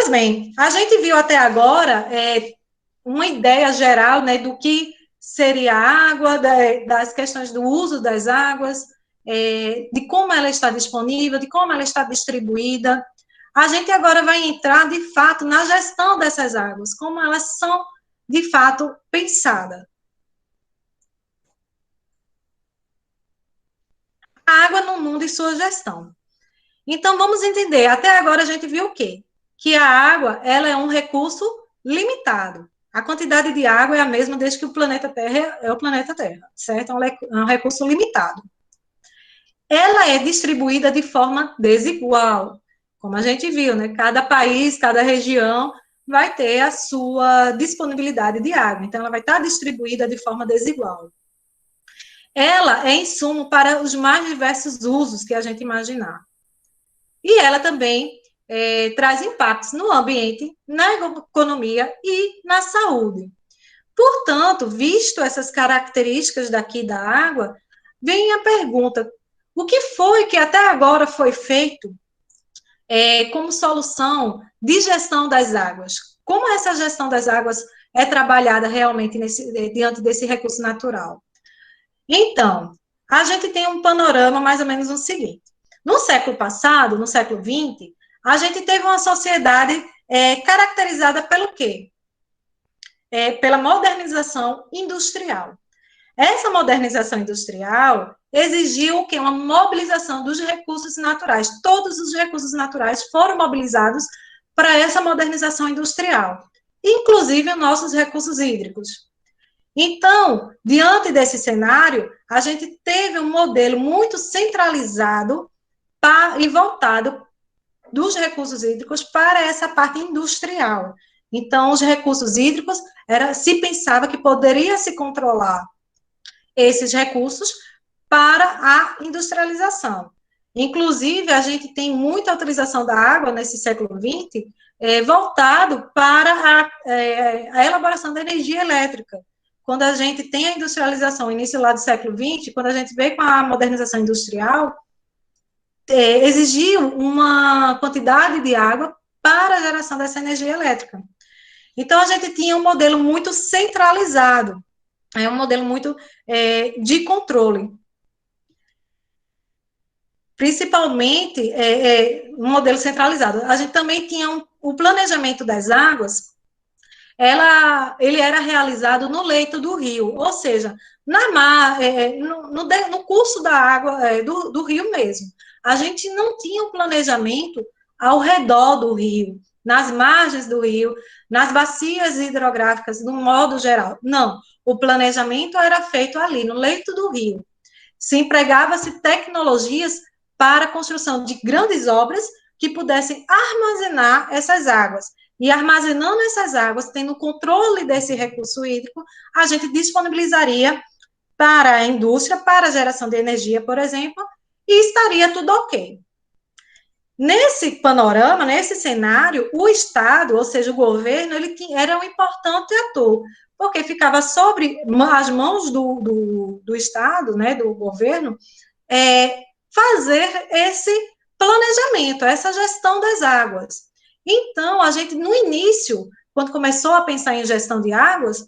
Pois bem, a gente viu até agora uma ideia geral, né, do que seria a água, das questões do uso das águas, de como ela está disponível, de como ela está distribuída. A gente agora vai entrar, de fato, na gestão dessas águas, como elas são, de fato, pensadas. A água no mundo e sua gestão. Então, vamos entender, até agora a gente viu o quê? Que a água, ela é um recurso limitado. A quantidade de água é a mesma desde que o planeta Terra é o planeta Terra, certo? É um recurso limitado. Ela é distribuída de forma desigual, como a gente viu, né? Cada país, cada região vai ter a sua disponibilidade de água, então ela vai estar distribuída de forma desigual. Ela é insumo para os mais diversos usos que a gente imaginar. E ela também traz impactos no ambiente, na economia e na saúde. Portanto, visto essas características daqui da água, vem a pergunta: o que foi que até agora foi feito como solução de gestão das águas? Como essa gestão das águas é trabalhada realmente diante desse recurso natural? Então, a gente tem um panorama mais ou menos o seguinte. No século passado, no século XX, a gente teve uma sociedade caracterizada pelo quê? Pela modernização industrial. Essa modernização industrial exigiu o quê? Uma mobilização dos recursos naturais. Todos os recursos naturais foram mobilizados para essa modernização industrial, inclusive nossos recursos hídricos. Então, diante desse cenário, a gente teve um modelo muito centralizado e voltado dos recursos hídricos para essa parte industrial. Então, os recursos hídricos, se pensava que poderia se controlar esses recursos para a industrialização. Inclusive, a gente tem muita utilização da água nesse século XX voltado para a elaboração da energia elétrica. Quando a gente tem a industrialização, início lá do século XX, quando a gente vê com a modernização industrial, exigiu uma quantidade de água para a geração dessa energia elétrica. Então, a gente tinha um modelo muito centralizado, um modelo muito de controle. Principalmente, um modelo centralizado. A gente também tinha o planejamento das águas, ele era realizado no leito do rio, ou seja, na mar, no curso da água do rio mesmo. A gente não tinha um planejamento ao redor do rio, nas margens do rio, nas bacias hidrográficas, no modo geral. Não, o planejamento era feito ali, no leito do rio. Se empregava-se tecnologias para a construção de grandes obras que pudessem armazenar essas águas. E armazenando essas águas, tendo controle desse recurso hídrico, a gente disponibilizaria para a indústria, para a geração de energia, por exemplo, e estaria tudo ok. Nesse panorama, nesse cenário, o Estado, ou seja, o governo, ele era um importante ator, porque ficava sobre as mãos do Estado, né, do governo, fazer esse planejamento, essa gestão das águas. Então, a gente, no início, quando começou a pensar em gestão de águas,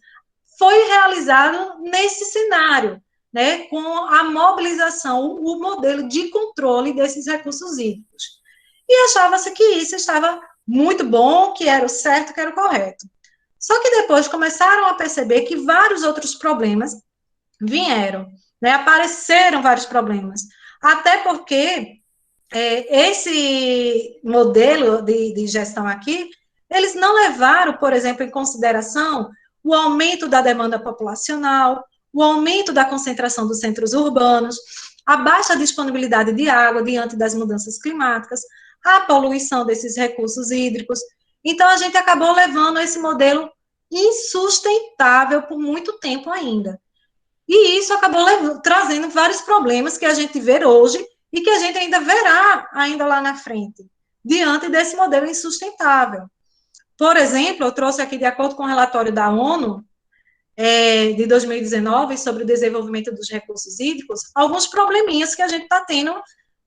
foi realizado nesse cenário, né, com a mobilização, o modelo de controle desses recursos hídricos. E achava-se que isso estava muito bom, que era o certo, que era o correto. Só que depois começaram a perceber que vários outros problemas vieram, né, apareceram vários problemas, até porque esse modelo de gestão aqui, eles não levaram, por exemplo, em consideração o aumento da demanda populacional, o aumento da concentração dos centros urbanos, a baixa disponibilidade de água diante das mudanças climáticas, a poluição desses recursos hídricos. Então, a gente acabou levando esse modelo insustentável por muito tempo ainda. E isso acabou trazendo vários problemas que a gente vê hoje e que a gente ainda verá ainda lá na frente, diante desse modelo insustentável. Por exemplo, eu trouxe aqui, de acordo com o relatório da ONU, de 2019, sobre o desenvolvimento dos recursos hídricos, alguns probleminhas que a gente está tendo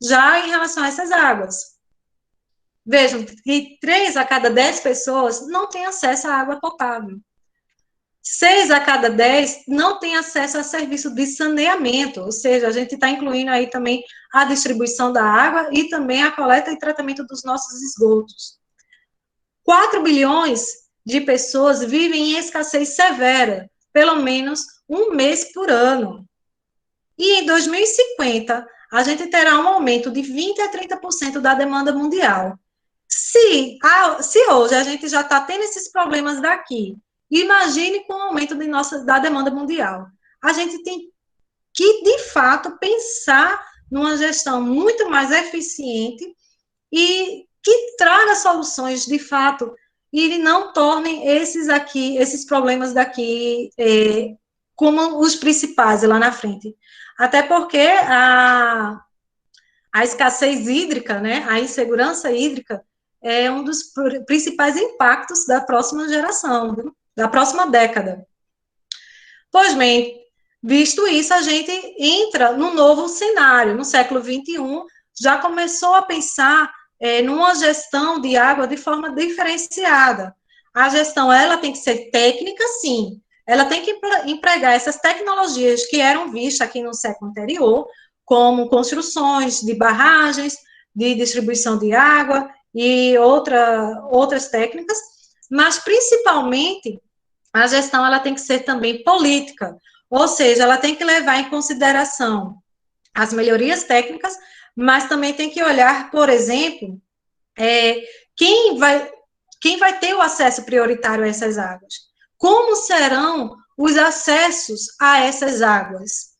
já em relação a essas águas. Vejam que 3 a cada 10 pessoas não têm acesso à água potável. 6 a cada 10 não têm acesso a serviço de saneamento, ou seja, a gente está incluindo aí também a distribuição da água e também a coleta e tratamento dos nossos esgotos. 4 bilhões de pessoas vivem em escassez severa, pelo menos um mês por ano. E em 2050, a gente terá um aumento de 20 a 30% da demanda mundial. Se hoje a gente já está tendo esses problemas daqui, imagine com o aumento da demanda mundial. A gente tem que, de fato, pensar numa gestão muito mais eficiente e que traga soluções, de fato, e não tornem esses problemas daqui como os principais lá na frente. Até porque a escassez hídrica, né, a insegurança hídrica, é um dos principais impactos da próxima geração, da próxima década. Pois bem, visto isso, a gente entra num novo cenário. No século XXI, já começou a pensar numa gestão de água de forma diferenciada. A gestão, ela tem que ser técnica, sim. Ela tem que empregar essas tecnologias que eram vistas aqui no século anterior, como construções de barragens, de distribuição de água e outras técnicas, mas principalmente a gestão ela tem que ser também política, ou seja, ela tem que levar em consideração as melhorias técnicas, mas também tem que olhar, por exemplo, quem vai ter o acesso prioritário a essas águas, como serão os acessos a essas águas.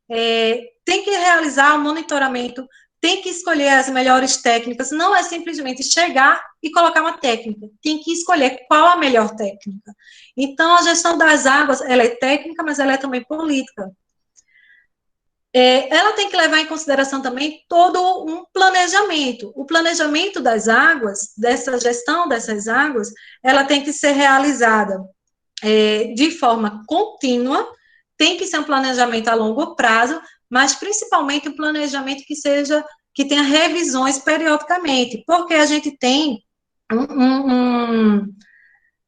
Tem que realizar o monitoramento, tem que escolher as melhores técnicas, não é simplesmente chegar e colocar uma técnica, tem que escolher qual a melhor técnica. Então, a gestão das águas, ela é técnica, mas ela é também política. Ela tem que levar em consideração também todo um planejamento. O planejamento das águas, dessa gestão dessas águas, ela tem que ser realizada de forma contínua, tem que ser um planejamento a longo prazo, mas principalmente um planejamento que tenha revisões periodicamente, porque a gente tem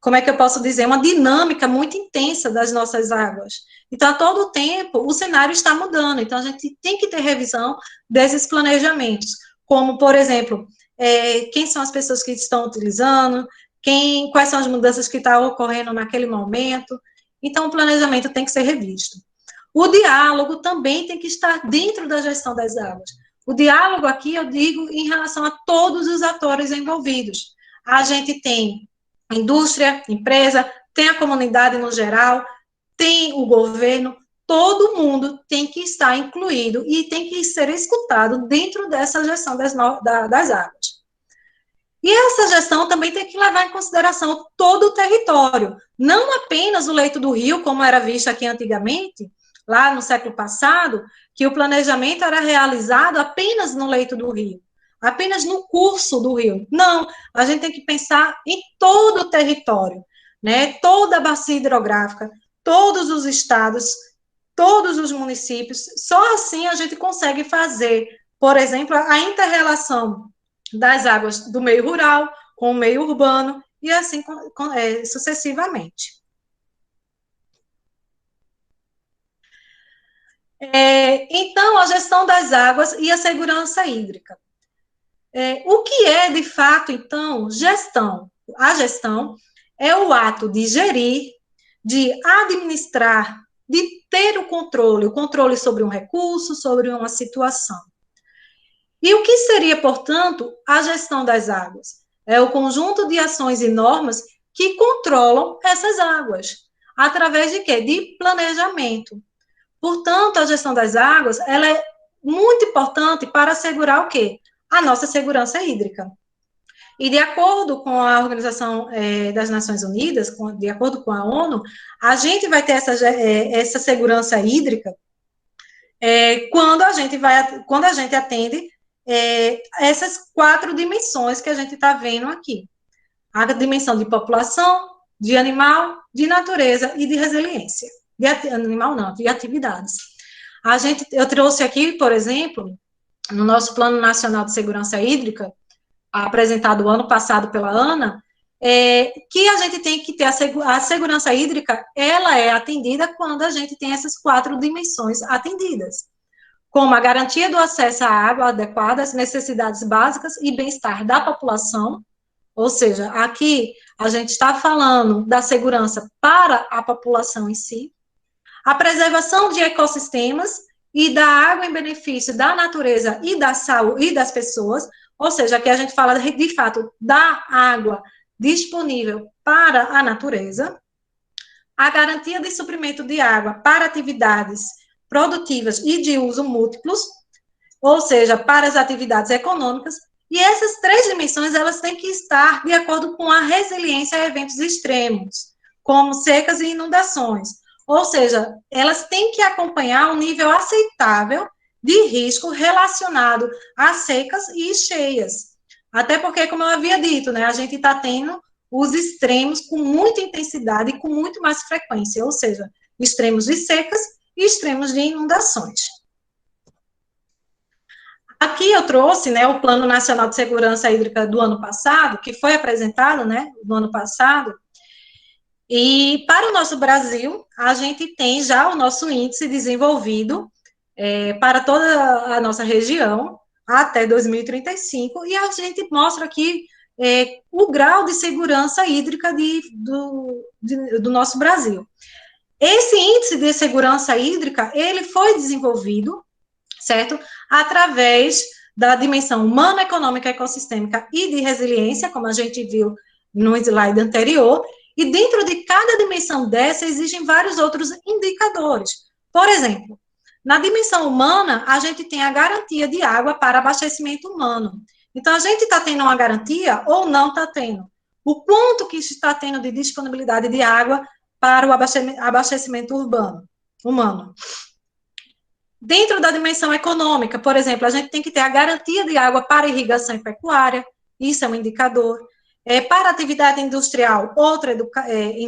como é que eu posso dizer, uma dinâmica muito intensa das nossas águas. Então, a todo tempo, o cenário está mudando, então a gente tem que ter revisão desses planejamentos, como, por exemplo, quem são as pessoas que estão utilizando, quais são as mudanças que estão ocorrendo naquele momento. Então, o planejamento tem que ser revisto. O diálogo também tem que estar dentro da gestão das águas. O diálogo aqui, eu digo, em relação a todos os atores envolvidos. A gente tem a indústria, empresa, tem a comunidade no geral, tem o governo, todo mundo tem que estar incluído e tem que ser escutado dentro dessa gestão das águas. E essa gestão também tem que levar em consideração todo o território, não apenas o leito do rio, como era visto aqui antigamente, lá no século passado, que o planejamento era realizado apenas no leito do rio, apenas no curso do rio. Não, a gente tem que pensar em todo o território, né? Toda a bacia hidrográfica, todos os estados, todos os municípios. Só assim a gente consegue fazer, por exemplo, a inter-relação das águas do meio rural com o meio urbano e assim sucessivamente. Então, a gestão das águas e a segurança hídrica. O que é, de fato, então, gestão? A gestão é o ato de gerir, de administrar, de ter o controle sobre um recurso, sobre uma situação. E o que seria, portanto, a gestão das águas? É o conjunto de ações e normas que controlam essas águas. Através de quê? De planejamento. Portanto, a gestão das águas, ela é muito importante para assegurar o quê? A nossa segurança hídrica. E de acordo com a Organização das Nações Unidas, de acordo com a ONU, a gente vai ter essa segurança hídrica quando a gente atende essas 4 dimensões que a gente está vendo aqui. A dimensão de população, de animal, de natureza e de resiliência. De animal não, de atividades. Eu trouxe aqui, por exemplo, no nosso Plano Nacional de Segurança Hídrica, apresentado ano passado pela Ana, que a gente tem que ter a segurança hídrica, ela é atendida quando a gente tem essas 4 dimensões atendidas, como a garantia do acesso à água adequada, às necessidades básicas e bem-estar da população, ou seja, aqui a gente está falando da segurança para a população em si, a preservação de ecossistemas e da água em benefício da natureza e da saúde e das pessoas, ou seja, aqui a gente fala de fato da água disponível para a natureza, a garantia de suprimento de água para atividades produtivas e de uso múltiplos, ou seja, para as atividades econômicas, e essas 3 dimensões, elas têm que estar de acordo com a resiliência a eventos extremos, como secas e inundações, ou seja, elas têm que acompanhar um nível aceitável de risco relacionado a secas e cheias. Até porque, como eu havia dito, né, a gente está tendo os extremos com muita intensidade e com muito mais frequência, ou seja, extremos de secas e extremos de inundações. Aqui eu trouxe, né, o Plano Nacional de Segurança Hídrica do ano passado, que foi apresentado, né, no ano passado, e para o nosso Brasil, a gente tem já o nosso índice desenvolvido para toda a nossa região, até 2035, e a gente mostra aqui o grau de segurança hídrica do nosso Brasil. Esse índice de segurança hídrica, ele foi desenvolvido, certo? Através da dimensão humana, econômica, ecossistêmica e de resiliência, como a gente viu no slide anterior, e dentro de cada dimensão dessa, existem vários outros indicadores. Por exemplo, na dimensão humana, a gente tem a garantia de água para abastecimento humano. Então, a gente está tendo uma garantia ou não está tendo? O quanto que está tendo de disponibilidade de água para o abastecimento humano? Dentro da dimensão econômica, por exemplo, a gente tem que ter a garantia de água para irrigação e pecuária, isso é um indicador. Para atividade industrial, outro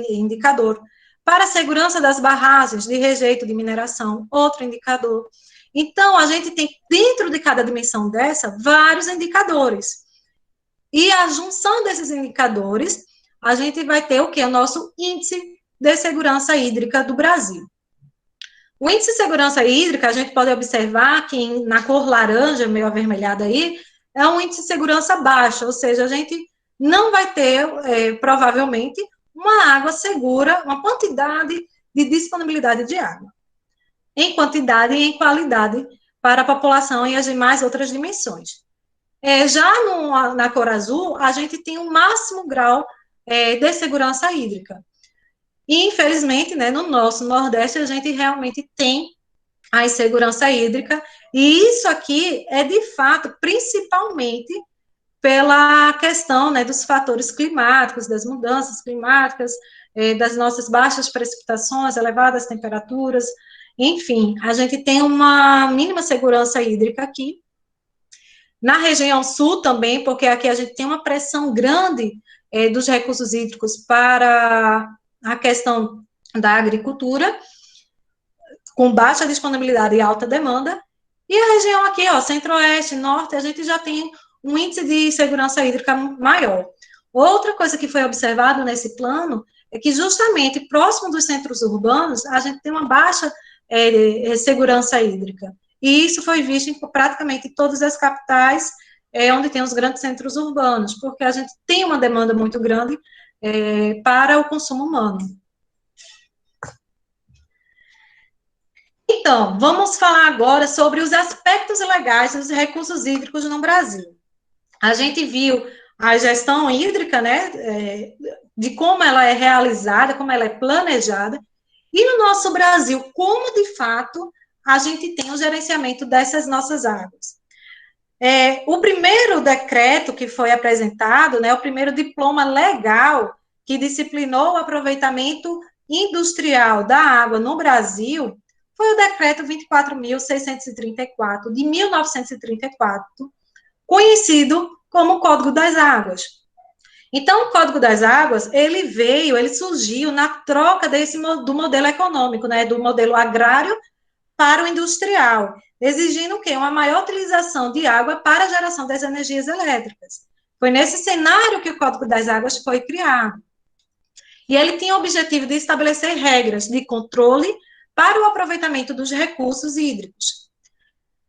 indicador. Para a segurança das barragens de rejeito de mineração, outro indicador. Então, a gente tem, dentro de cada dimensão dessa, vários indicadores. E a junção desses indicadores, a gente vai ter o quê? O nosso índice de segurança hídrica do Brasil. O índice de segurança hídrica, a gente pode observar que na cor laranja, meio avermelhada aí, é um índice de segurança baixo, ou seja, a gente não vai ter, provavelmente, uma água segura, uma quantidade de disponibilidade de água, em quantidade e em qualidade para a população e as demais outras dimensões. Já na cor azul, a gente tem um máximo grau de segurança hídrica. E, infelizmente, né, no nosso Nordeste, a gente realmente tem a insegurança hídrica, e isso aqui é, de fato, principalmente pela questão, né, dos fatores climáticos, das mudanças climáticas, das nossas baixas precipitações, elevadas temperaturas, enfim, a gente tem uma mínima segurança hídrica aqui. Na região sul também, porque aqui a gente tem uma pressão grande dos recursos hídricos para a questão da agricultura, com baixa disponibilidade e alta demanda, e a região aqui, ó, centro-oeste, norte, a gente já tem um índice de segurança hídrica maior. Outra coisa que foi observado nesse plano é que justamente próximo dos centros urbanos, a gente tem uma baixa segurança hídrica, e isso foi visto em praticamente todas as capitais, onde tem os grandes centros urbanos, porque a gente tem uma demanda muito grande para o consumo humano. Então, vamos falar agora sobre os aspectos legais dos recursos hídricos no Brasil. A gente viu a gestão hídrica, né, de como ela é realizada, como ela é planejada, e no nosso Brasil, como de fato a gente tem o gerenciamento dessas nossas águas. O primeiro decreto que foi apresentado, né, o primeiro diploma legal que disciplinou o aproveitamento industrial da água no Brasil, foi o decreto 24.634, de 1934, conhecido como Código das Águas. Então, o Código das Águas, ele surgiu na troca do modelo econômico, né, do modelo agrário para o industrial, exigindo o quê? Uma maior utilização de água para a geração das energias elétricas. Foi nesse cenário que o Código das Águas foi criado. E ele tinha o objetivo de estabelecer regras de controle para o aproveitamento dos recursos hídricos.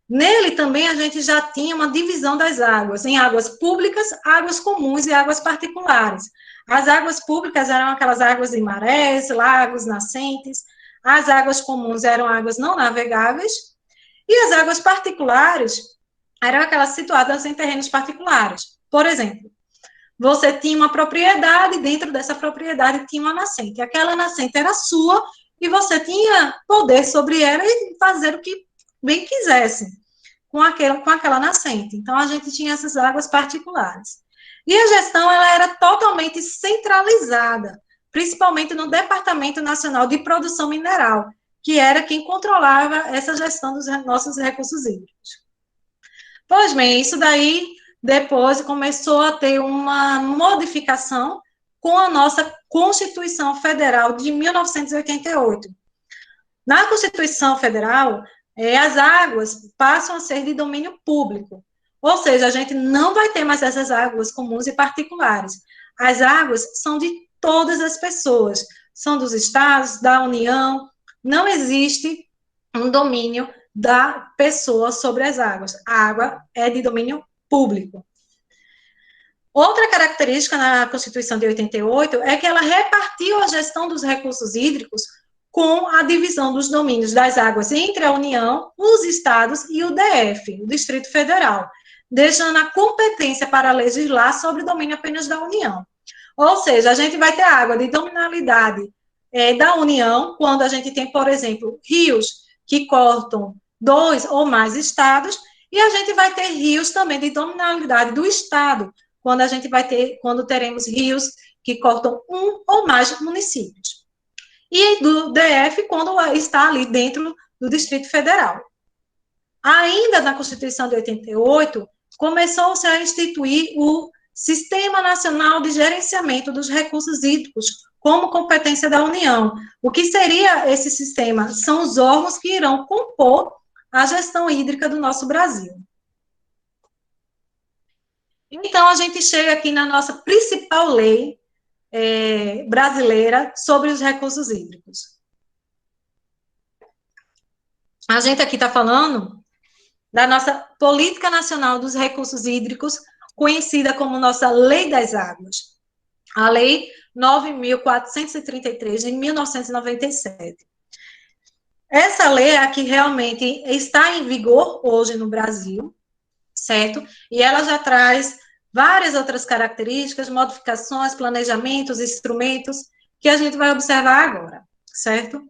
Nele também a gente já tinha uma divisão das águas, em águas públicas, águas comuns e águas particulares. As águas públicas eram aquelas águas de marés, lagos, nascentes, as águas comuns eram águas não navegáveis, e as águas particulares eram aquelas situadas em terrenos particulares. Por exemplo, você tinha uma propriedade, dentro dessa propriedade tinha uma nascente. Aquela nascente era sua e você tinha poder sobre ela e fazer o que bem quisesse com aquela nascente. Então, a gente tinha essas águas particulares. E a gestão, ela era totalmente centralizada, principalmente no Departamento Nacional de Produção Mineral, que era quem controlava essa gestão dos nossos recursos hídricos. Pois bem, isso daí depois começou a ter uma modificação com a nossa Constituição Federal de 1988. Na Constituição Federal, as águas passam a ser de domínio público, ou seja, a gente não vai ter mais essas águas comuns e particulares. As águas são de todas as pessoas, são dos estados, da União, não existe um domínio da pessoa sobre as águas. A água é de domínio público. Outra característica na Constituição de 88 é que ela repartiu a gestão dos recursos hídricos com a divisão dos domínios das águas entre a União, os estados e o DF, o Distrito Federal, deixando a competência para legislar sobre o domínio apenas da União. Ou seja, a gente vai ter água de dominalidade da União, quando a gente tem, por exemplo, rios que cortam 2 ou mais estados, e a gente vai ter rios também de dominalidade do estado, quando teremos rios que cortam 1 ou mais municípios. E do DF, quando está ali dentro do Distrito Federal. Ainda na Constituição de 88, começou-se a instituir o Sistema Nacional de Gerenciamento dos Recursos Hídricos como competência da União. O que seria esse sistema? São os órgãos que irão compor a gestão hídrica do nosso Brasil. Então, a gente chega aqui na nossa principal lei brasileira sobre os recursos hídricos. A gente aqui está falando da nossa Política Nacional dos Recursos Hídricos, conhecida como nossa Lei das Águas, a Lei 9.433, de 1997. Essa lei é a que realmente está em vigor hoje no Brasil, certo? E ela já traz várias outras características, modificações, planejamentos, instrumentos, que a gente vai observar agora, certo?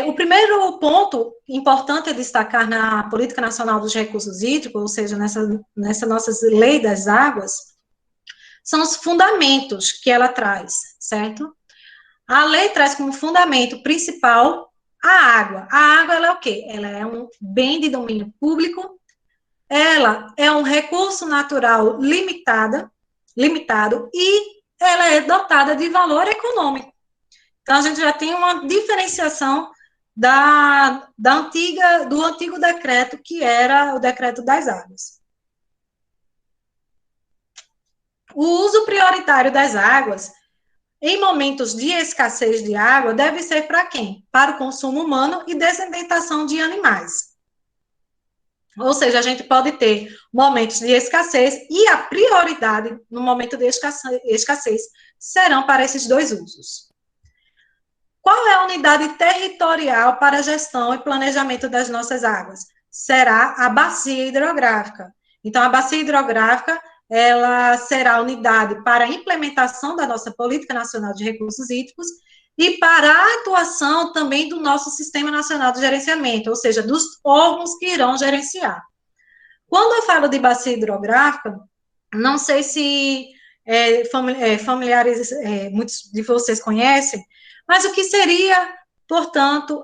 O primeiro ponto importante a destacar na Política Nacional dos Recursos Hídricos, ou seja, nessa nossa Lei das Águas, são os fundamentos que ela traz, certo? A lei traz como fundamento principal a água. A água, ela é o quê? Ela é um bem de domínio público, ela é um recurso natural limitado e ela é dotada de valor econômico. Então, a gente já tem uma diferenciação do antigo decreto, que era o Decreto das Águas. O uso prioritário das águas, em momentos de escassez de água, deve ser para quem? Para o consumo humano e dessedentação de animais. Ou seja, a gente pode ter momentos de escassez e a prioridade no momento de escassez serão para esses dois usos. Qual é a unidade territorial para a gestão e planejamento das nossas águas? Será a bacia hidrográfica. Então, a bacia hidrográfica, ela será a unidade para a implementação da nossa Política Nacional de Recursos Hídricos e para a atuação também do nosso Sistema Nacional de Gerenciamento, ou seja, dos órgãos que irão gerenciar. Quando eu falo de bacia hidrográfica, não sei se familiares, muitos de vocês conhecem, mas o que seria, portanto,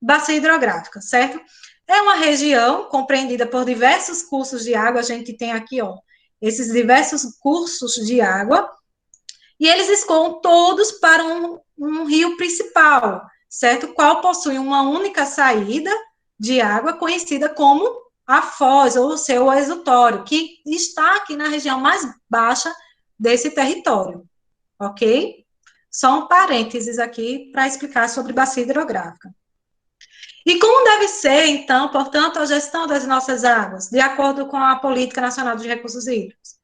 bacia hidrográfica, certo? É uma região compreendida por diversos cursos de água, a gente tem aqui, ó, esses diversos cursos de água, e eles escoam todos para um rio principal, certo? Qual possui uma única saída de água, conhecida como a foz ou o seu exutório, que está aqui na região mais baixa desse território, ok? Só um parênteses aqui para explicar sobre bacia hidrográfica. E como deve ser, então, portanto, a gestão das nossas águas, de acordo com a Política Nacional de Recursos Hídricos?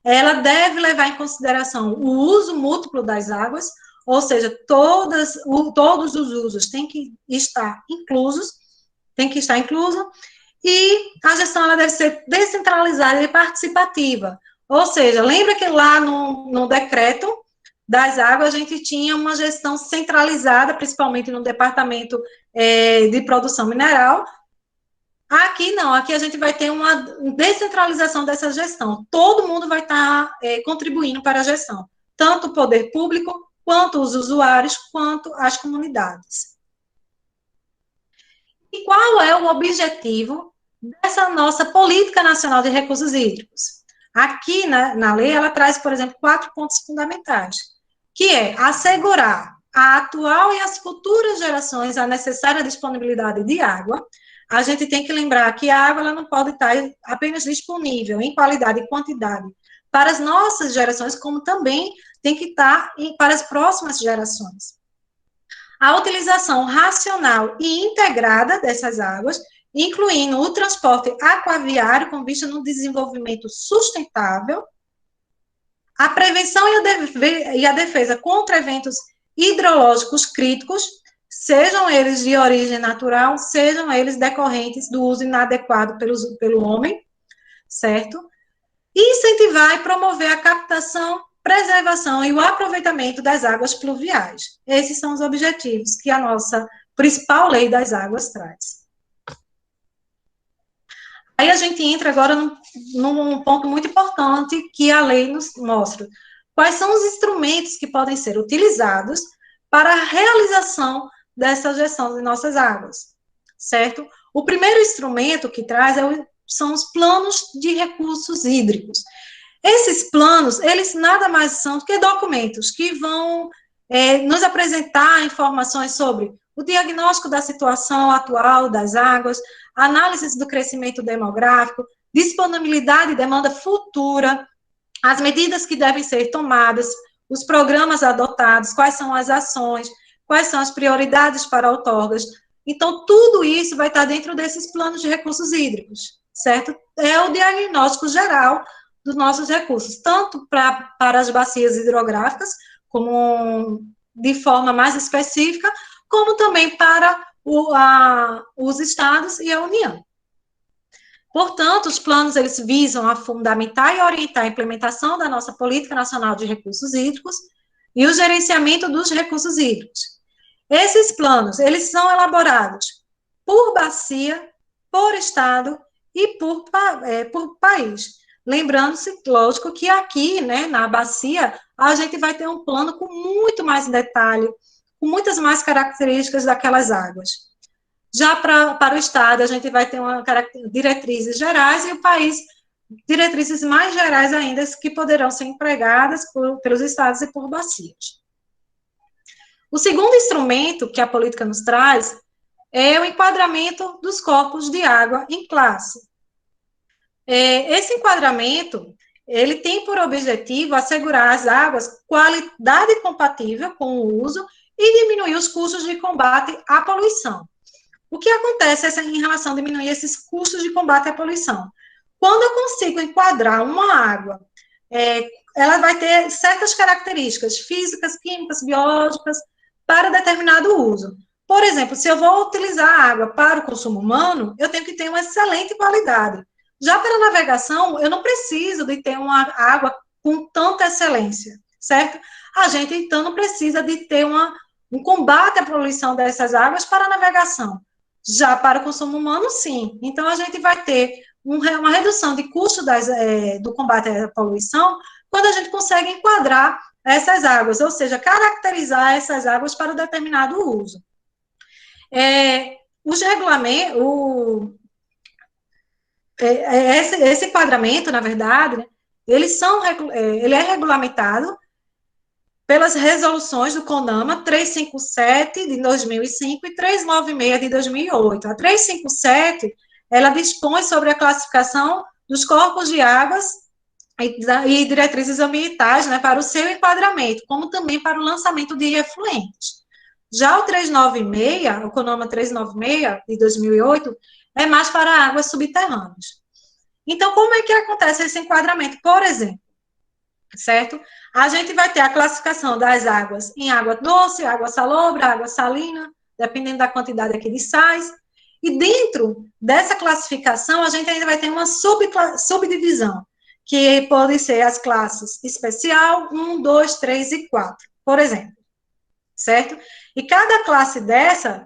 Ela deve levar em consideração o uso múltiplo das águas, ou seja, todos os usos têm que estar inclusos, e a gestão ela deve ser descentralizada e participativa. Ou seja, lembra que lá no decreto das águas a gente tinha uma gestão centralizada, principalmente no departamento de produção mineral. Aqui não, aqui a gente vai ter uma descentralização dessa gestão. Todo mundo vai estar contribuindo para a gestão, tanto o poder público, quanto os usuários, quanto as comunidades. E qual é o objetivo dessa nossa Política Nacional de Recursos Hídricos? Aqui na lei, ela traz, por exemplo, 4 pontos fundamentais, que é assegurar a atual e as futuras gerações a necessária disponibilidade de água. A gente tem que lembrar que a água ela não pode estar apenas disponível em qualidade e quantidade para as nossas gerações, como também tem que estar para as próximas gerações. A utilização racional e integrada dessas águas, incluindo o transporte aquaviário com vista no desenvolvimento sustentável, a prevenção e a defesa contra eventos hidrológicos críticos, sejam eles de origem natural, sejam eles decorrentes do uso inadequado pelo homem, certo? E incentivar e promover a captação, preservação e o aproveitamento das águas pluviais. Esses são os objetivos que a nossa principal lei das águas traz. Aí a gente entra agora num ponto muito importante que a lei nos mostra. Quais são os instrumentos que podem ser utilizados para a realização dessa gestão de nossas águas, certo? O primeiro instrumento que traz são os planos de recursos hídricos. Esses planos, eles nada mais são do que documentos que vão nos apresentar informações sobre o diagnóstico da situação atual das águas, análise do crescimento demográfico, disponibilidade e demanda futura, as medidas que devem ser tomadas, os programas adotados, quais são as ações, quais são as prioridades para outorgas. Então, tudo isso vai estar dentro desses planos de recursos hídricos, certo? É o diagnóstico geral dos nossos recursos, tanto para as bacias hidrográficas, como de forma mais específica, como também para os estados e a União. Portanto, os planos, eles visam a fundamentar e orientar a implementação da nossa Política Nacional de Recursos Hídricos e o gerenciamento dos recursos hídricos. Esses planos, eles são elaborados por bacia, por estado e por país. Lembrando-se, lógico, que aqui, né, na bacia, a gente vai ter um plano com muito mais detalhe, com muitas mais características daquelas águas. Já para o estado, a gente vai ter diretrizes gerais e o país, diretrizes mais gerais ainda, que poderão ser empregadas pelos estados e por bacias. O segundo instrumento que a política nos traz é o enquadramento dos corpos de água em classe. Esse enquadramento, ele tem por objetivo assegurar às águas qualidade compatível com o uso e diminuir os custos de combate à poluição. O que acontece em relação a diminuir esses custos de combate à poluição? Quando eu consigo enquadrar uma água, ela vai ter certas características físicas, químicas, biológicas, para determinado uso. Por exemplo, se eu vou utilizar a água para o consumo humano, eu tenho que ter uma excelente qualidade. Já para a navegação, eu não preciso de ter uma água com tanta excelência, certo? A gente, então, não precisa de ter um combate à poluição dessas águas para a navegação. Já para o consumo humano, sim. Então, a gente vai ter uma redução de custo do combate à poluição quando a gente consegue enquadrar essas águas, ou seja, caracterizar essas águas para determinado uso. Os regulamentos, esse enquadramento, na verdade, né, ele é regulamentado pelas resoluções do CONAMA 357 de 2005 e 396 de 2008. A 357, ela dispõe sobre a classificação dos corpos de águas e diretrizes ambientais, né, para o seu enquadramento, como também para o lançamento de efluentes. Já o 396, o CONAMA 396, de 2008, é mais para águas subterrâneas. Então, como é que acontece esse enquadramento? Por exemplo, certo? A gente vai ter a classificação das águas em água doce, água salobra, água salina, dependendo da quantidade aqui de sais. E dentro dessa classificação, a gente ainda vai ter uma subdivisão, que podem ser as classes especial, 1, 2, 3 e 4, por exemplo, certo? E cada classe dessa,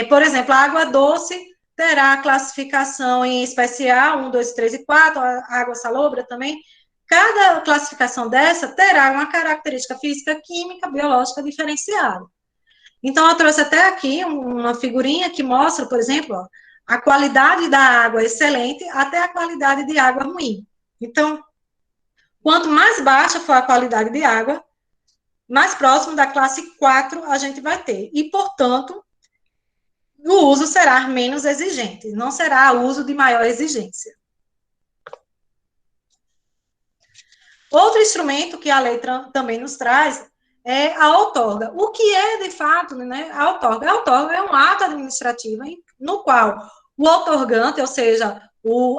por exemplo, a água doce terá a classificação em especial, 1, 2, 3 e 4, a água salobra também. Cada classificação dessa terá uma característica física, química, biológica diferenciada. Então, eu trouxe até aqui uma figurinha que mostra, por exemplo, ó, a qualidade da água excelente até a qualidade de água ruim. Então, quanto mais baixa for a qualidade de água, mais próximo da classe 4 a gente vai ter. E, portanto, o uso será menos exigente, não será uso de maior exigência. Outro instrumento que a lei também nos traz é a outorga. O que é, de fato, né, a outorga? A outorga é um ato administrativo no qual o outorgante, ou seja,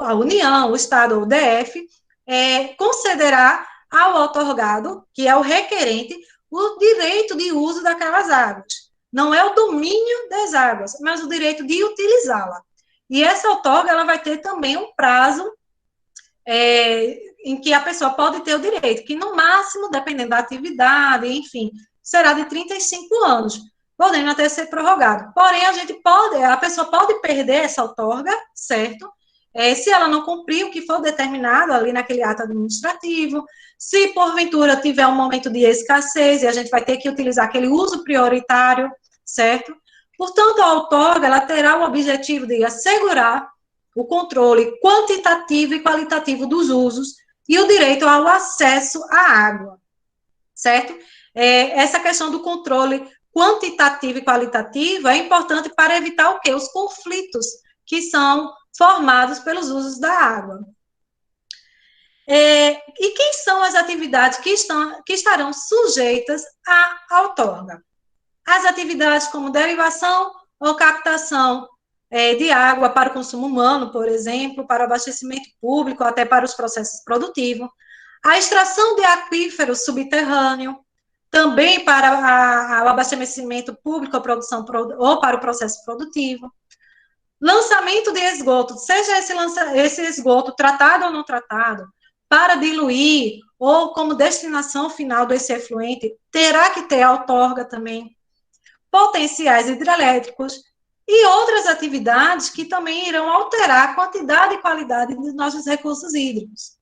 a União, o Estado ou o DF, concederá ao outorgado, que é o requerente, o direito de uso daquelas águas. Não é o domínio das águas, mas o direito de utilizá-la. E essa outorga, ela vai ter também um prazo em que a pessoa pode ter o direito, que no máximo, dependendo da atividade, enfim, será de 35 anos, podendo até ser prorrogado. Porém, a pessoa pode perder essa outorga, certo? Se ela não cumprir o que for determinado ali naquele ato administrativo, se porventura tiver um momento de escassez, e a gente vai ter que utilizar aquele uso prioritário, certo? Portanto, a outorga, ela terá o objetivo de assegurar o controle quantitativo e qualitativo dos usos e o direito ao acesso à água, certo? Essa questão do controle quantitativo e qualitativo é importante para evitar o quê? Os conflitos que são formados pelos usos da água. E quem são as atividades que estarão sujeitas à outorga? As atividades como derivação ou captação de água para o consumo humano, por exemplo, para o abastecimento público, até para os processos produtivos, a extração de aquíferos subterrâneo, também para o abastecimento público, a produção ou para o processo produtivo, lançamento de esgoto, seja esse esgoto tratado ou não tratado, para diluir ou como destinação final desse efluente, terá que ter outorga também, potenciais hidrelétricos, e outras atividades que também irão alterar a quantidade e qualidade dos nossos recursos hídricos.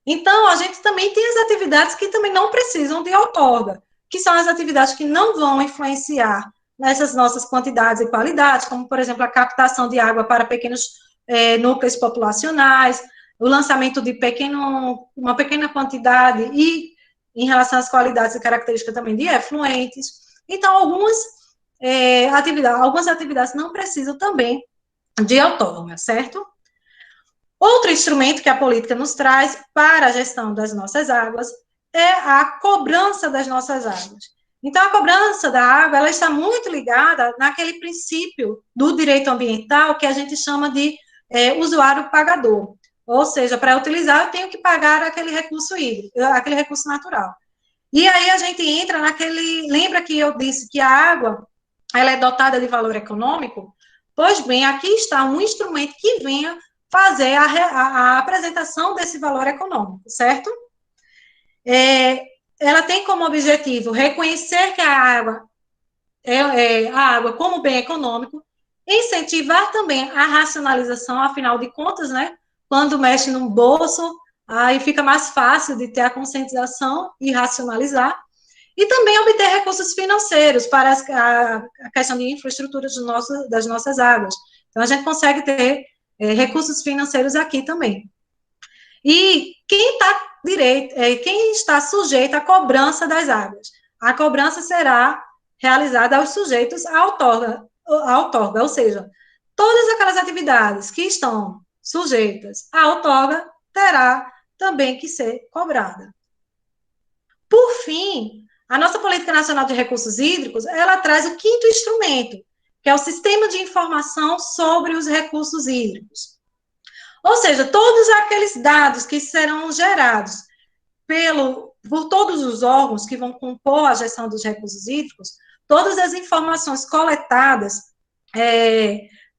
Então, a gente também tem as atividades que também não precisam de outorga, que são as atividades que não vão influenciar nessas nossas quantidades e qualidades, como, por exemplo, a captação de água para pequenos núcleos populacionais, o lançamento de uma pequena quantidade e em relação às qualidades e características também de efluentes. Então, algumas atividades não precisam também de outorga, certo? Outro instrumento que a política nos traz para a gestão das nossas águas é a cobrança das nossas águas. Então, a cobrança da água, ela está muito ligada naquele princípio do direito ambiental que a gente chama de usuário pagador. Ou seja, para utilizar, eu tenho que pagar aquele recurso hídrico, aquele recurso natural. E aí a gente entra lembra que eu disse que a água, ela é dotada de valor econômico? Pois bem, aqui está um instrumento que venha fazer a apresentação desse valor econômico, certo? Ela tem como objetivo reconhecer que a água como bem econômico, incentivar também a racionalização, afinal de contas, né? Quando mexe no bolso, aí fica mais fácil de ter a conscientização e racionalizar, e também obter recursos financeiros para a questão de infraestrutura das nossas águas. Então, a gente consegue ter recursos financeiros aqui também. E quem está sujeito à cobrança das águas? A cobrança será realizada aos sujeitos à outorga, ou seja, todas aquelas atividades que estão sujeitas à outorga terá também que ser cobrada. Por fim, a nossa Política Nacional de Recursos Hídricos, ela traz o quinto instrumento, que é o Sistema de Informação sobre os Recursos Hídricos. Ou seja, todos aqueles dados que serão gerados por todos os órgãos que vão compor a gestão dos recursos hídricos, todas as informações coletadas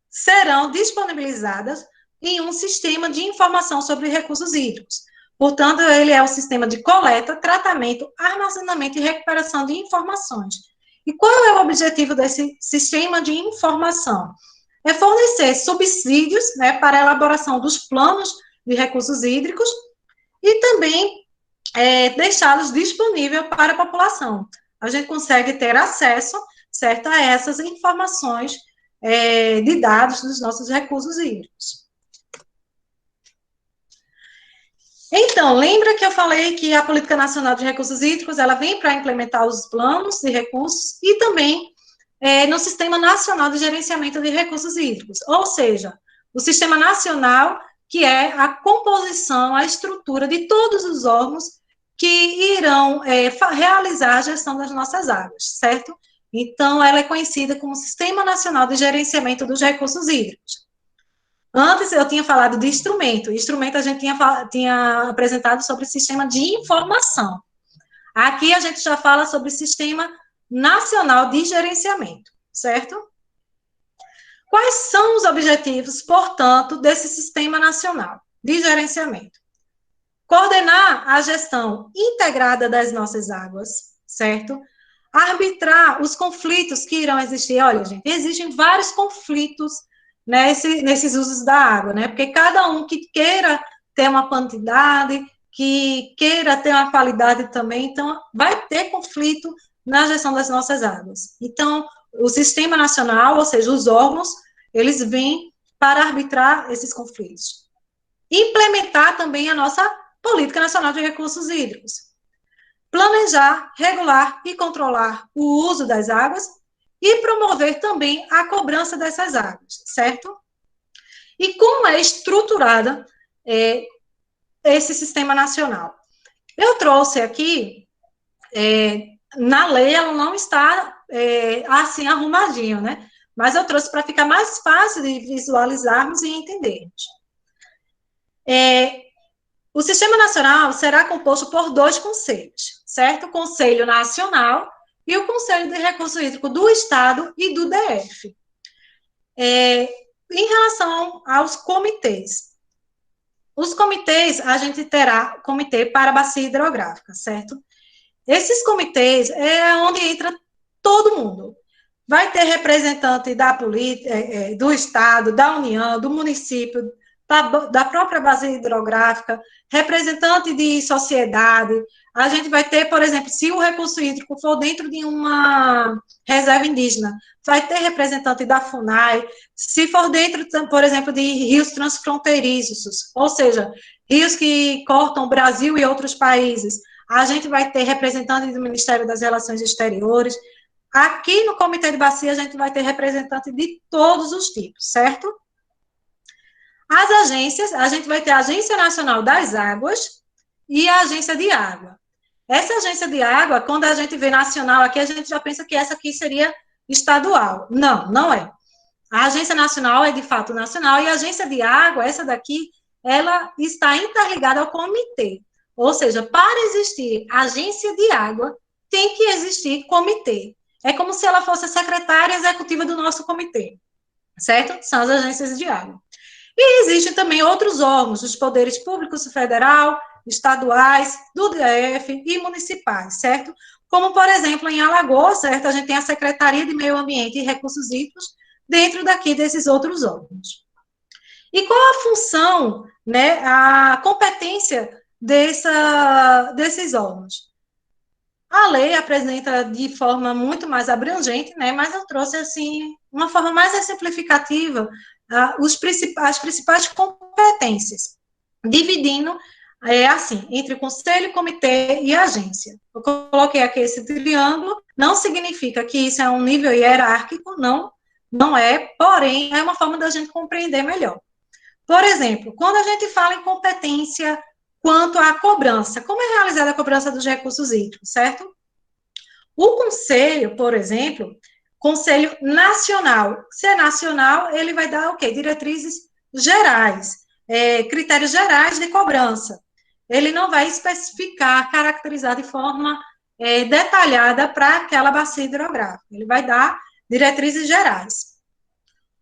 serão disponibilizadas em um sistema de informação sobre recursos hídricos. Portanto, ele é o sistema de coleta, tratamento, armazenamento e recuperação de informações. E qual é o objetivo desse sistema de informação? É fornecer subsídios, né, para a elaboração dos planos de recursos hídricos e também deixá-los disponíveis para a população. A gente consegue ter acesso, certo, a essas informações de dados dos nossos recursos hídricos. Então, lembra que eu falei que a Política Nacional de Recursos Hídricos, ela vem para implementar os planos de recursos e também no Sistema Nacional de Gerenciamento de Recursos Hídricos, ou seja, o Sistema Nacional, que é a composição, a estrutura de todos os órgãos que irão realizar a gestão das nossas águas, certo? Então, ela é conhecida como Sistema Nacional de Gerenciamento dos Recursos Hídricos. Antes eu tinha falado de instrumento. Instrumento a gente tinha apresentado sobre o sistema de informação. Aqui a gente já fala sobre o Sistema Nacional de Gerenciamento, certo? Quais são os objetivos, portanto, desse Sistema Nacional de Gerenciamento? Coordenar a gestão integrada das nossas águas, certo? Arbitrar os conflitos que irão existir. Olha, gente, existem vários conflitos nesses usos da água, né? Porque cada um que queira ter uma quantidade, que queira ter uma qualidade também, então vai ter conflito na gestão das nossas águas. Então, o Sistema Nacional, ou seja, os órgãos, eles vêm para arbitrar esses conflitos. Implementar também a nossa Política Nacional de Recursos Hídricos. Planejar, regular e controlar o uso das águas e promover também a cobrança dessas águas, certo? E como é estruturada esse sistema nacional? Eu trouxe aqui, na lei ela não está assim arrumadinho, né? Mas eu trouxe para ficar mais fácil de visualizarmos e entendermos. O Sistema Nacional será composto por 2 conselhos, certo? O Conselho Nacional e o Conselho de Recursos Hídricos do Estado e do DF. Em relação aos comitês, os comitês, a gente terá comitê para a bacia hidrográfica, certo? Esses comitês é onde entra todo mundo. Vai ter representante do Estado, da União, do município, da própria bacia hidrográfica, representante de sociedade. A gente vai ter, por exemplo, se o recurso hídrico for dentro de uma reserva indígena, vai ter representante da FUNAI. Se for dentro, por exemplo, de rios transfronteiriços, ou seja, rios que cortam o Brasil e outros países, a gente vai ter representante do Ministério das Relações Exteriores. Aqui no Comitê de Bacia, a gente vai ter representante de todos os tipos, certo? As agências, a gente vai ter a Agência Nacional das Águas e a Agência de Água. Essa agência de água, quando a gente vê nacional aqui, a gente já pensa que essa aqui seria estadual. Não, não é. A agência nacional é de fato nacional e a agência de água, essa daqui, ela está interligada ao comitê. Ou seja, para existir agência de água, tem que existir comitê. É como se ela fosse a secretária executiva do nosso comitê, certo? São as agências de água. E existem também outros órgãos, os poderes públicos federal, estaduais, do DF e municipais, certo? Como, por exemplo, em Alagoas, certo? A gente tem a Secretaria de Meio Ambiente e Recursos Hídricos dentro daqui desses outros órgãos. E qual a função, né, a competência desses órgãos? A lei apresenta de forma muito mais abrangente, né, mas eu trouxe, assim, uma forma mais exemplificativa as principais competências, dividindo, assim, entre conselho, comitê e agência. Eu coloquei aqui esse triângulo, não significa que isso é um nível hierárquico, não, não é, porém, é uma forma da gente compreender melhor. Por exemplo, quando a gente fala em competência quanto à cobrança, como é realizada a cobrança dos recursos hídricos, certo? O conselho, por exemplo, conselho nacional, se é nacional, ele vai dar o quê? Diretrizes gerais, critérios gerais de cobrança. Ele não vai especificar, caracterizar de forma detalhada para aquela bacia hidrográfica. Ele vai dar diretrizes gerais.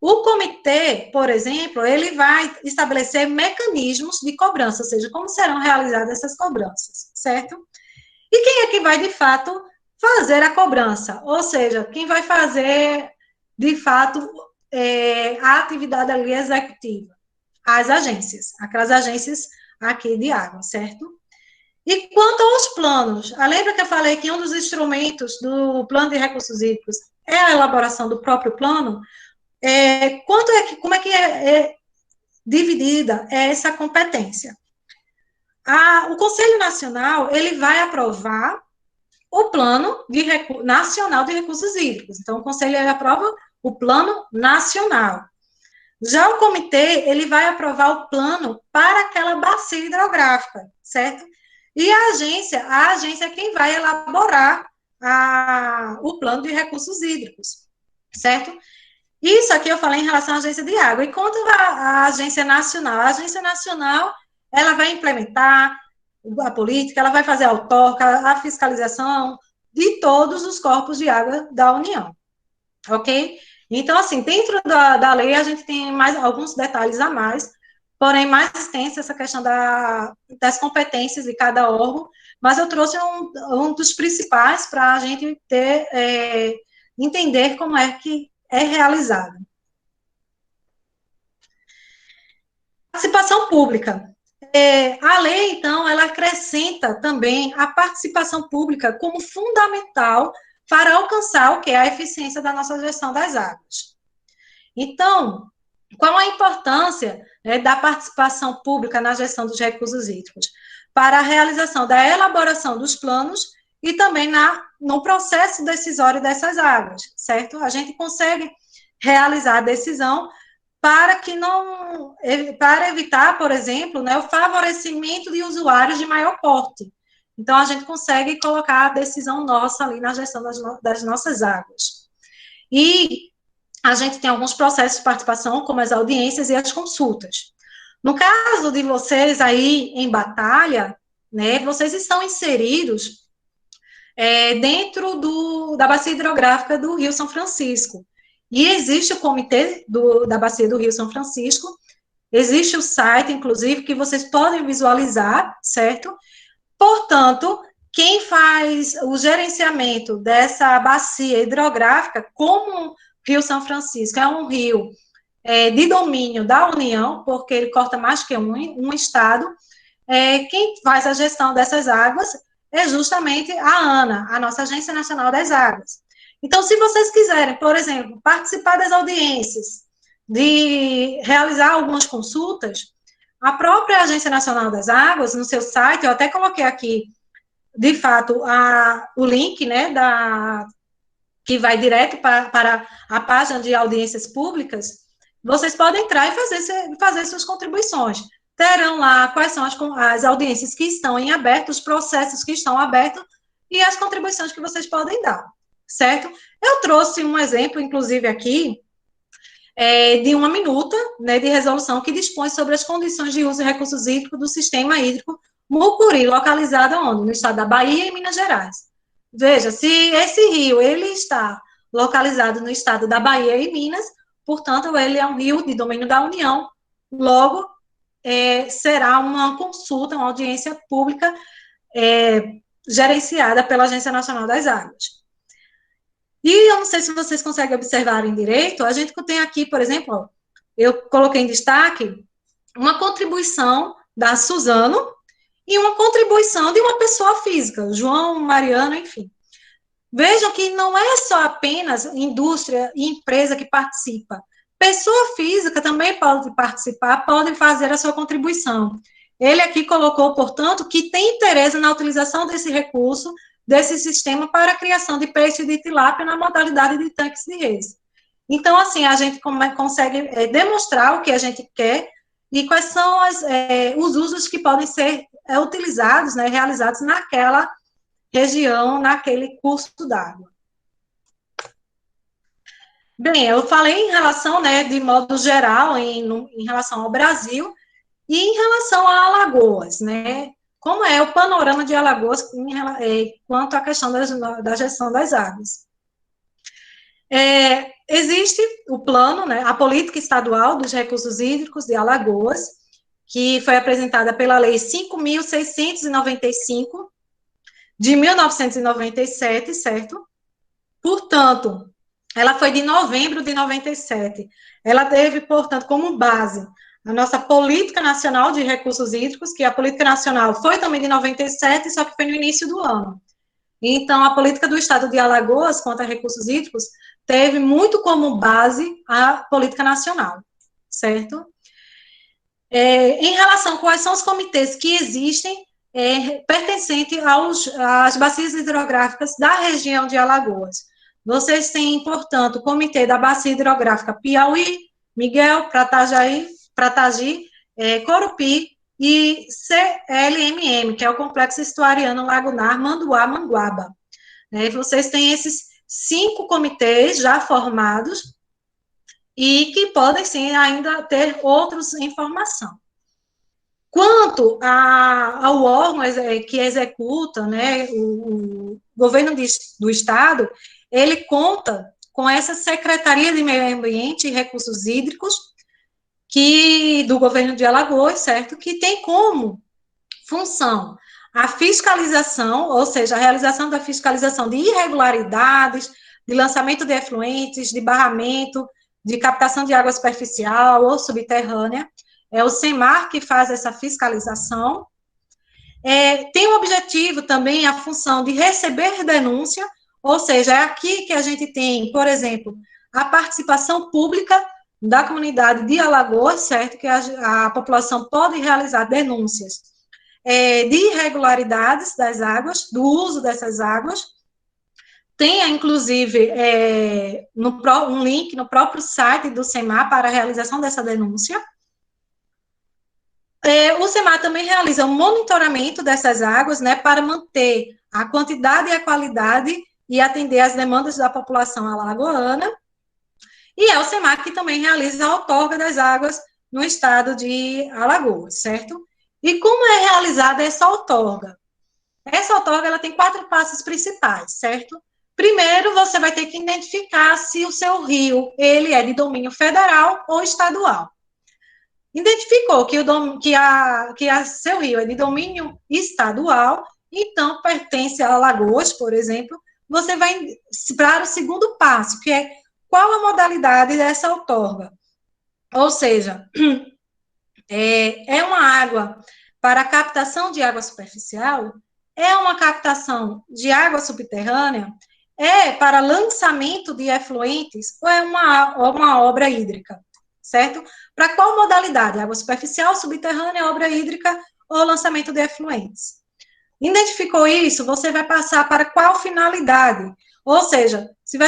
O comitê, por exemplo, ele vai estabelecer mecanismos de cobrança, ou seja, como serão realizadas essas cobranças, certo? E quem é que vai, de fato, fazer a cobrança? Ou seja, quem vai fazer, de fato, a atividade ali executiva? As agências, aquelas agências aqui de água, certo? E quanto aos planos, lembra que eu falei que um dos instrumentos do plano de recursos hídricos é a elaboração do próprio plano? Como é que é dividida essa competência? O Conselho Nacional, ele vai aprovar o Plano Nacional de Recursos Hídricos. Então, o Conselho ele aprova o Plano Nacional. Já o comitê, ele vai aprovar o plano para aquela bacia hidrográfica, certo? E a agência é quem vai elaborar o plano de recursos hídricos, certo? Isso aqui eu falei em relação à agência de água. E quanto à agência nacional? A agência nacional, ela vai implementar a política, ela vai fazer a outorga, a fiscalização de todos os corpos de água da União, ok? Então, assim, dentro da lei, a gente tem mais alguns detalhes a mais, porém, mais extensa essa questão das competências de cada órgão, mas eu trouxe um dos principais para a gente entender como é que é realizado. Participação pública. A lei, então, ela acrescenta também a participação pública como fundamental para alcançar o que é a eficiência da nossa gestão das águas. Então, qual a importância da participação pública na gestão dos recursos hídricos? Para a realização da elaboração dos planos e também no processo decisório dessas águas, certo? A gente consegue realizar a decisão para evitar, por exemplo, o favorecimento de usuários de maior porte. Então, a gente consegue colocar a decisão nossa ali na gestão das nossas águas. E a gente tem alguns processos de participação, como as audiências e as consultas. No caso de vocês aí em Batalha, vocês estão inseridos dentro da bacia hidrográfica do Rio São Francisco. E existe o comitê da bacia do Rio São Francisco, existe o site, inclusive, que vocês podem visualizar, certo? Portanto, quem faz o gerenciamento dessa bacia hidrográfica, como o Rio São Francisco é um rio de domínio da União, porque ele corta mais que um estado, quem faz a gestão dessas águas é justamente a ANA, a nossa Agência Nacional das Águas. Então, se vocês quiserem, por exemplo, participar das audiências, de realizar algumas consultas, a própria Agência Nacional das Águas, no seu site, eu até coloquei aqui, de fato, o link, que vai direto para a página de audiências públicas, vocês podem entrar e fazer suas contribuições. Terão lá quais são as audiências que estão em aberto, os processos que estão abertos e as contribuições que vocês podem dar, certo? Eu trouxe um exemplo, inclusive, aqui, de uma minuta de resolução que dispõe sobre as condições de uso e recursos hídricos do sistema hídrico Mucuri, localizado onde? No estado da Bahia e Minas Gerais. Veja, se esse rio ele está localizado no estado da Bahia e Minas, portanto, ele é um rio de domínio da União, logo, será uma consulta, uma audiência pública gerenciada pela Agência Nacional das Águas. E eu não sei se vocês conseguem observarem direito, a gente tem aqui, por exemplo, eu coloquei em destaque uma contribuição da Suzano e uma contribuição de uma pessoa física, João, Mariano, enfim. Vejam que não é só apenas indústria e empresa que participa. Pessoa física também pode participar, pode fazer a sua contribuição. Ele aqui colocou, portanto, que tem interesse na utilização desse recurso, desse sistema para a criação de peixe de tilápia na modalidade de tanques de redes. Então, assim, a gente consegue demonstrar o que a gente quer e quais são os usos que podem ser utilizados, né, realizados naquela região, naquele curso d'água. Bem, eu falei em relação, né, de modo geral, em relação ao Brasil, e em relação a Alagoas, né, como é o panorama de Alagoas quanto à questão da gestão das águas. Existe o plano, né, a política estadual dos recursos hídricos de Alagoas, que foi apresentada pela Lei 5.695, de 1997, certo? Portanto, ela foi de novembro de 97. Ela teve, portanto, como base a nossa Política Nacional de Recursos Hídricos, que a Política Nacional foi também de 97, só que foi no início do ano. Então, a política do Estado de Alagoas quanto a recursos hídricos teve muito como base a política nacional, certo? Em relação a quais são os comitês que existem pertencentes às bacias hidrográficas da região de Alagoas. Vocês têm, portanto, o Comitê da Bacia Hidrográfica Piauí, Miguel, Pratagi, Corupi e CLMM, que é o Complexo Estuariano Lagunar Manduá Manguaba. Vocês têm esses 5 comitês já formados e que podem, sim, ainda ter outros em formação. Quanto ao órgão que executa, né, o governo do Estado, ele conta com essa Secretaria de Meio Ambiente e Recursos Hídricos, do governo de Alagoas, certo? Que tem como função a fiscalização, ou seja, a realização da fiscalização de irregularidades, de lançamento de efluentes, de barramento, de captação de água superficial ou subterrânea. É o SEMAR que faz essa fiscalização. Tem o objetivo também, a função de receber denúncia, ou seja, é aqui que a gente tem, por exemplo, a participação pública da comunidade de Alagoas, certo? Que a população pode realizar denúncias de irregularidades das águas, do uso dessas águas. Tem, inclusive, um link no próprio site do SEMAR para a realização dessa denúncia. O SEMAR também realiza um monitoramento dessas águas, né, para manter a quantidade e a qualidade e atender às demandas da população alagoana. E é o SEMAR que também realiza a outorga das águas no estado de Alagoas, certo? E como é realizada essa outorga? Essa outorga ela tem 4 passos principais, certo? Primeiro, você vai ter que identificar se o seu rio ele é de domínio federal ou estadual. Identificou que seu rio é de domínio estadual, então pertence a Alagoas, por exemplo, você vai para o segundo passo, que é qual a modalidade dessa outorga. Ou seja, é uma água para captação de água superficial, é uma captação de água subterrânea, é para lançamento de efluentes ou é uma obra hídrica, certo? Para qual modalidade? Água superficial, subterrânea, obra hídrica ou lançamento de efluentes? Identificou isso, você vai passar para qual finalidade? Ou seja, se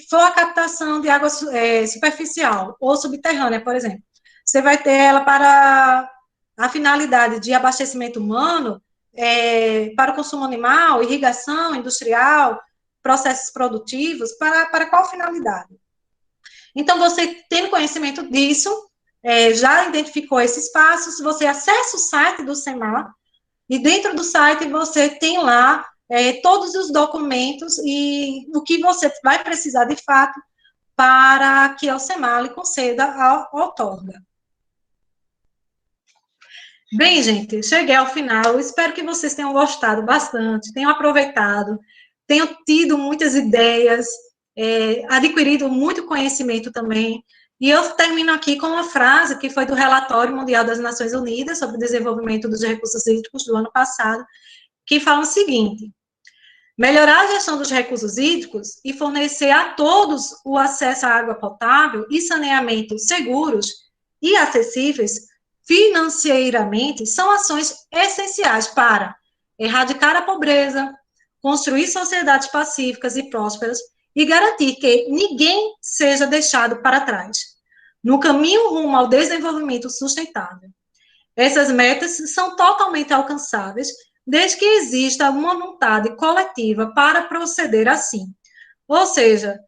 for a captação de água superficial ou subterrânea, por exemplo, você vai ter ela para a finalidade de abastecimento humano, para o consumo animal, irrigação industrial, processos produtivos, para qual finalidade? Então, você tendo conhecimento disso, já identificou esses passos, você acessa o site do SEMAR, e dentro do site você tem lá todos os documentos e o que você vai precisar de fato para que o SEMAR lhe conceda a outorga. Bem, gente, cheguei ao final, espero que vocês tenham gostado bastante, tenham aproveitado, tenham tido muitas ideias, adquirido muito conhecimento também. E eu termino aqui com uma frase que foi do Relatório Mundial das Nações Unidas sobre o Desenvolvimento dos Recursos Hídricos do ano passado, que fala o seguinte: melhorar a gestão dos recursos hídricos e fornecer a todos o acesso à água potável e saneamento seguros e acessíveis financeiramente são ações essenciais para erradicar a pobreza, construir sociedades pacíficas e prósperas e garantir que ninguém seja deixado para trás no caminho rumo ao desenvolvimento sustentável. Essas metas são totalmente alcançáveis desde que exista uma vontade coletiva para proceder assim. Ou seja,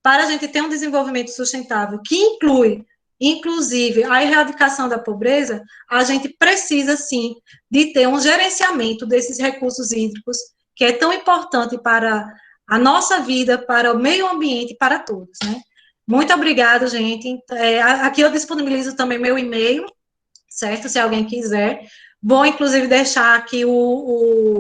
para a gente ter um desenvolvimento sustentável que inclui, inclusive, a erradicação da pobreza, a gente precisa, sim, de ter um gerenciamento desses recursos hídricos, que é tão importante para a nossa vida, para o meio ambiente, para todos, né? Muito obrigada, gente. Aqui eu disponibilizo também meu e-mail, certo? Se alguém quiser. Vou, inclusive, deixar aqui o